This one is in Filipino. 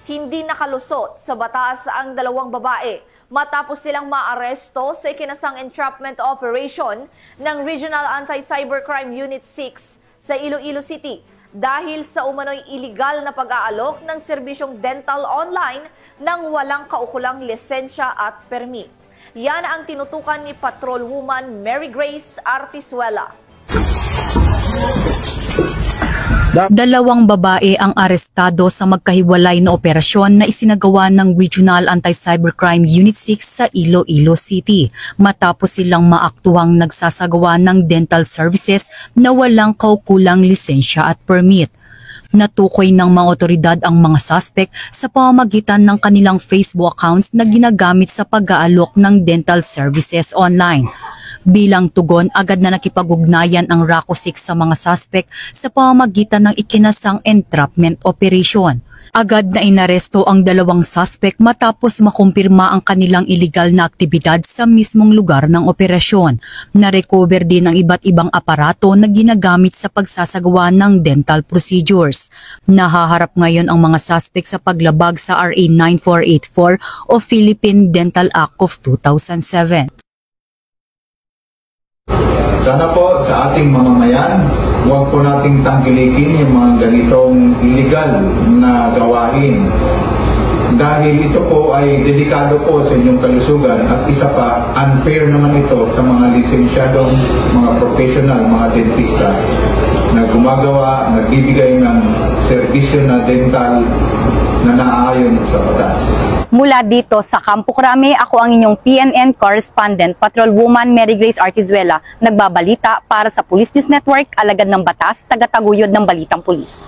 Hindi nakalusot sa batas ang dalawang babae matapos silang maaresto sa ikinasang entrapment operation ng Regional Anti-Cybercrime Unit 6 sa Iloilo City dahil sa umano'y iligal na pag-aalok ng serbisyong dental online nang walang kaukulang lisensya at permit. Yan ang tinutukan ni Patrolwoman Mary Grace Artizuela. Dalawang babae ang arestado sa magkahiwalay na operasyon na isinagawa ng Regional Anti-Cybercrime Unit 6 sa Iloilo City matapos silang maaktuhang nagsasagawa ng dental services na walang kaukulang lisensya at permit. Natukoy ng mga otoridad ang mga suspect sa pamamagitan ng kanilang Facebook accounts na ginagamit sa pag-aalok ng dental services online. Bilang tugon, agad na nakipag-ugnayan ang RACO 6 sa mga suspect sa pamamagitan ng ikinasang entrapment operation. Agad na inaresto ang dalawang suspect matapos makumpirma ang kanilang iligal na aktibidad sa mismong lugar ng operasyon. Na-recover din ang iba't ibang aparato na ginagamit sa pagsasagawa ng dental procedures. Nahaharap ngayon ang mga suspect sa paglabag sa RA 9484 o Philippine Dental Act of 2007. Sana po sa ating mamamayan, huwag po nating tangkilikin yung mga ganitong illegal na gawain. Dahil ito po ay delikado po sa inyong kalusugan at isa pa, unfair naman ito sa mga lisensyadong, mga professional, mga dentista na gumagawa, nagbibigay ng serbisyo na dental na naaayon sa batas. Mula dito sa Campo Crame, ako ang inyong PNN correspondent, Patrolwoman Mary Grace Artizuela, nagbabalita para sa Police News Network, alagad ng batas, tagataguyod ng balitang pulis.